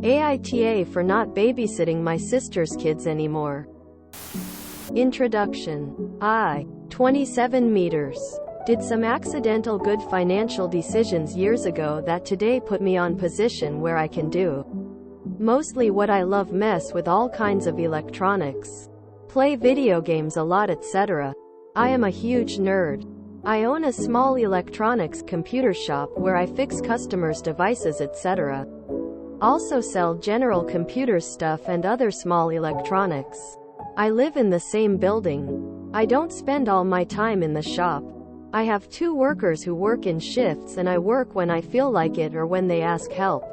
AITA for not babysitting my sister's kids anymore. Introduction. I, 27 meters. Did some accidental good financial decisions years ago that today put me on position where I can do mostly what I love, mess with all kinds of electronics, play video games a lot, etc. I am a huge nerd. I own a small electronics computer shop where I fix customers' devices, etc. Also sell general computer stuff and other small electronics. I live in the same building. I don't spend all my time in the shop. I have 2 workers who work in shifts, and I work when I feel like it or when they ask help.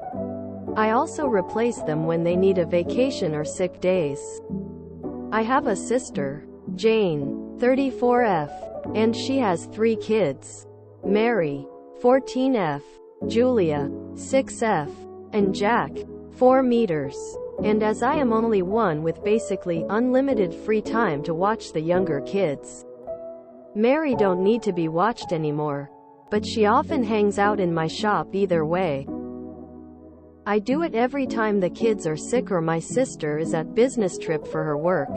I also replace them when they need a vacation or sick days. I have a sister, Jane, 34F, and she has 3 kids. Mary, 14F, Julia, 6F, and Jack, 4 meters. And as I am only one with basically unlimited free time to watch the younger kids, Mary don't need to be watched anymore, but she often hangs out in my shop either way. I do it every time the kids are sick or my sister is at business trip for her work.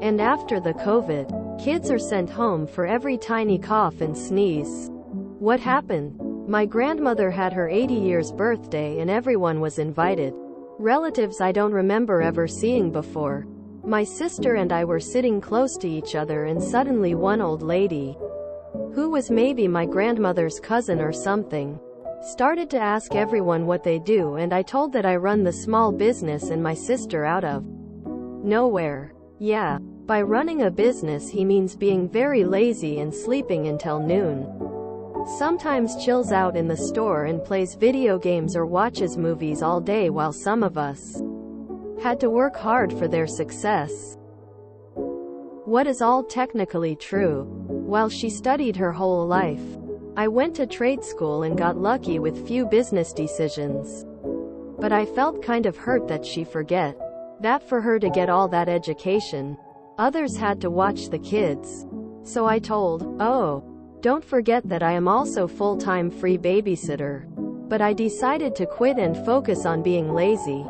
And after the COVID, kids are sent home for every tiny cough and sneeze. What happened? My grandmother had her 80 years birthday and everyone was invited. Relatives I don't remember ever seeing before. My sister and I were sitting close to each other, and suddenly one old lady, who was maybe my grandmother's cousin or something, started to ask everyone what they do, and I told that I run the small business and my sister out of nowhere. Yeah, by running a business he means being very lazy and sleeping until noon. Sometimes chills out in the store and plays video games or watches movies all day while some of us had to work hard for their success. What is all technically true? While she studied her whole life, I went to trade school and got lucky with few business decisions. But I felt kind of hurt that she forget that for her to get all that education, others had to watch the kids. So I told, oh, don't forget that I am also full-time free babysitter. But I decided to quit and focus on being lazy.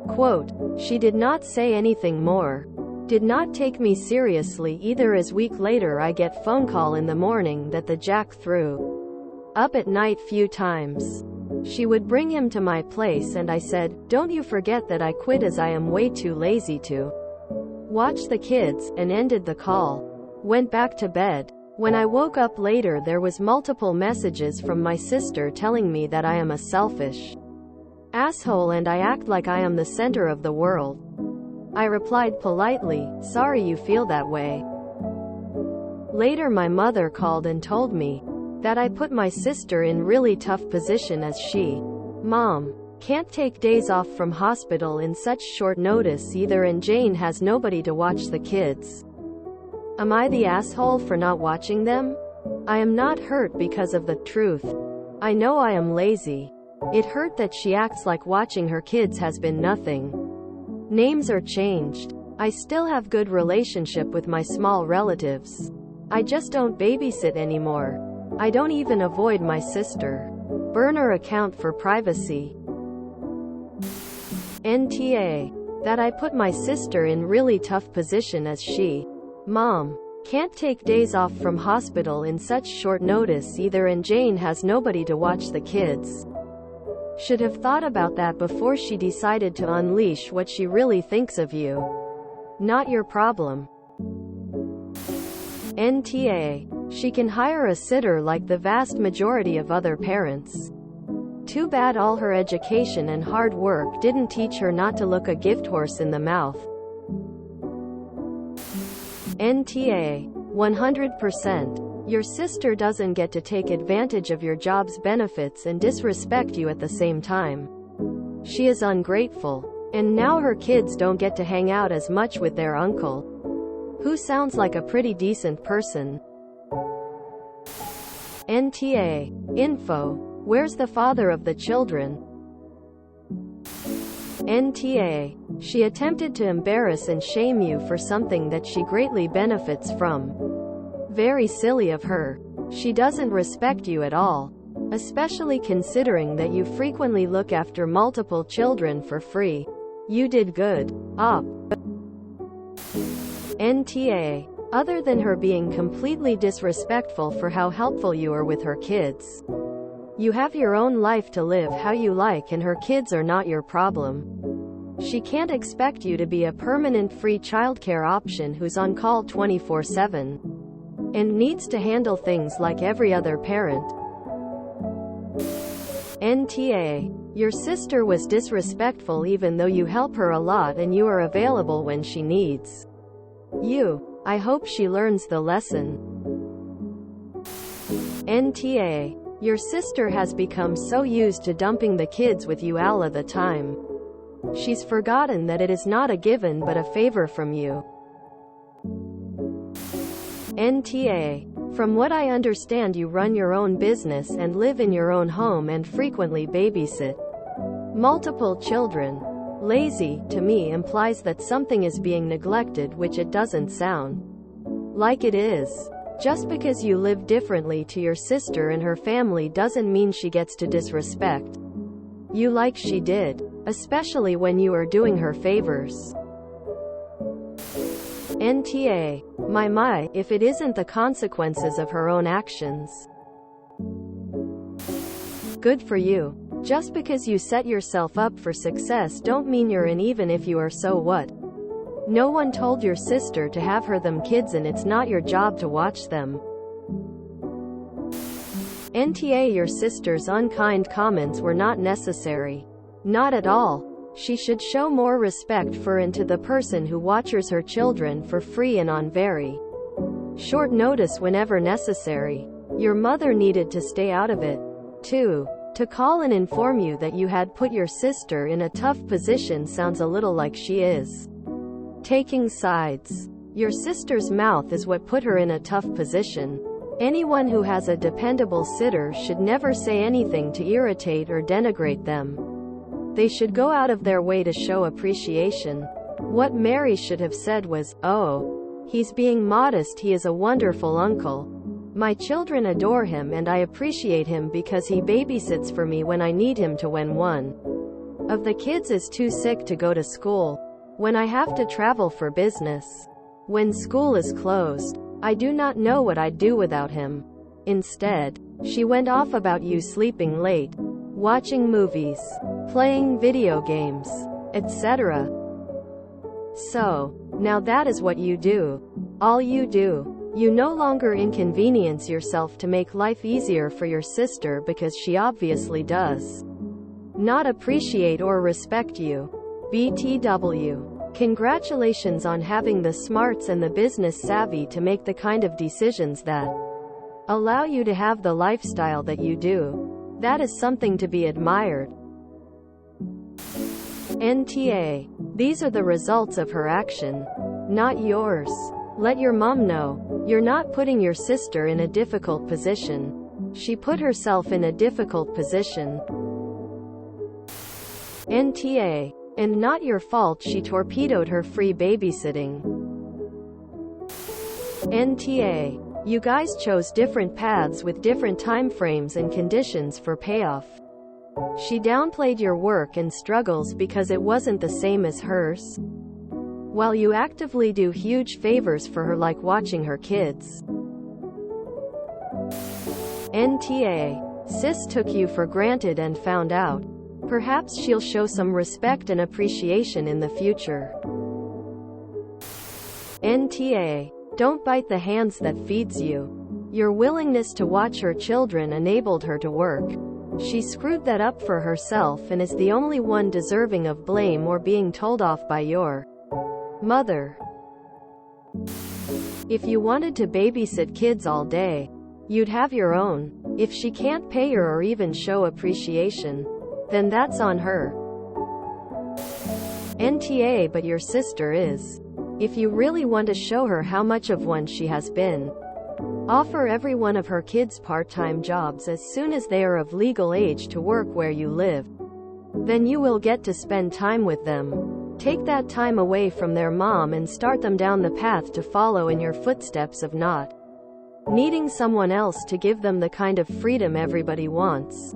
Quote, she did not say anything more. Did not take me seriously either. As week later I get phone call in the morning that the Jack threw up at night few times. She would bring him to my place and I said, don't you forget that I quit as I am way too lazy to watch the kids, and ended the call. Went back to bed. When I woke up later there was multiple messages from my sister telling me that I am a selfish asshole and I act like I am the center of the world. I replied politely, sorry you feel that way. Later my mother called and told me that I put my sister in really tough position as she, Mom, can't take days off from hospital in such short notice either, and Jane has nobody to watch the kids. Am I the asshole for not watching them? I am not hurt because of the truth. I know I am lazy. It hurt that she acts like watching her kids has been nothing. Names are changed. I still have good relationship with my small relatives. I just don't babysit anymore. I don't even avoid my sister. Burner account for privacy. NTA. That I put my sister in really tough position as she, Mom, can't take days off from hospital in such short notice either, and Jane has nobody to watch the kids. Should have thought about that before she decided to unleash what she really thinks of you. Not your problem. NTA. She can hire a sitter like the vast majority of other parents. Too bad all her education and hard work didn't teach her not to look a gift horse in the mouth. NTA. 100%. Your sister doesn't get to take advantage of your job's benefits and disrespect you at the same time. She is ungrateful. And now her kids don't get to hang out as much with their uncle, who sounds like a pretty decent person. NTA. Info. Where's the father of the children? NTA. She attempted to embarrass and shame you for something that she greatly benefits from. Very silly of her. She doesn't respect you at all. especially considering that you frequently look after multiple children for free. You did good. Op. NTA. Other than her being completely disrespectful for how helpful you are with her kids, you have your own life to live how you like, and her kids are not your problem. She can't expect you to be a permanent free childcare option who's on call 24/7 and needs to handle things like every other parent. NTA. Your sister was disrespectful even though you help her a lot and you are available when she needs you. I hope she learns the lesson. NTA. Your sister has become so used to dumping the kids with you all the time. She's forgotten that it is not a given but a favor from you. NTA. From what I understand, you run your own business and live in your own home and frequently babysit multiple children. Lazy, to me, implies that something is being neglected, which it doesn't sound like it is. Just because you live differently to your sister and her family doesn't mean she gets to disrespect you like she did, especially when you are doing her favors. NTA. My, if it isn't the consequences of her own actions. Good for you. Just because you set yourself up for success don't mean you're in, even if you are. So what? No one told your sister to have them kids, and it's not your job to watch them. NTA. Your sister's unkind comments were not necessary. Not at all. She should show more respect for and to the person who watches her children for free and on very short notice whenever necessary. Your mother needed to stay out of it, too. To call and inform you that you had put your sister in a tough position sounds a little like she is taking sides. Your sister's mouth is what put her in a tough position. Anyone who has a dependable sitter should never say anything to irritate or denigrate them. They should go out of their way to show appreciation. What Mary should have said was, "Oh, he's being modest. He is a wonderful uncle. My children adore him and I appreciate him because he babysits for me when I need him to, when one of the kids is too sick to go to school, when I have to travel for business, when school is closed. I do not know what I'd do without him." Instead, she went off about you sleeping late, watching movies, playing video games, etc. So, now that is what you do. All you do. You no longer inconvenience yourself to make life easier for your sister because she obviously does not appreciate or respect you. BTW. Congratulations on having the smarts and the business savvy to make the kind of decisions that allow you to have the lifestyle that you do. That is something to be admired. NTA. These are the results of her action, not yours. Let your mom know. You're not putting your sister in a difficult position. She put herself in a difficult position. NTA. And not your fault she torpedoed her free babysitting. NTA. You guys chose different paths with different time frames and conditions for payoff. She downplayed your work and struggles because it wasn't the same as hers, while you actively do huge favors for her, like watching her kids. NTA. Sis took you for granted and found out. Perhaps she'll show some respect and appreciation in the future. NTA. Don't bite the hands that feeds you. Your willingness to watch her children enabled her to work. She screwed that up for herself and is the only one deserving of blame or being told off by your mother. If you wanted to babysit kids all day, you'd have your own. If she can't pay her or even show appreciation, then that's on her. NTA. But your sister is. If you really want to show her how much of one she has been, offer every one of her kids part-time jobs as soon as they are of legal age to work where you live. Then you will get to spend time with them. Take that time away from their mom and start them down the path to follow in your footsteps of not needing someone else to give them the kind of freedom everybody wants.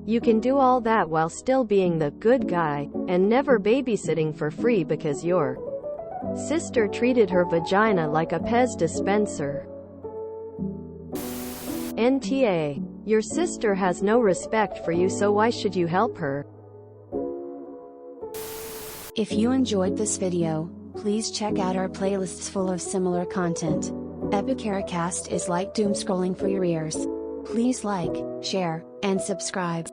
You can do all that while still being the good guy, and never babysitting for free because your sister treated her vagina like a Pez dispenser. NTA. Your sister has no respect for you, so why should you help her? If you enjoyed this video, please check out our playlists full of similar content. AmITheAsshole is like doom scrolling for your ears. Please like, share, and subscribe.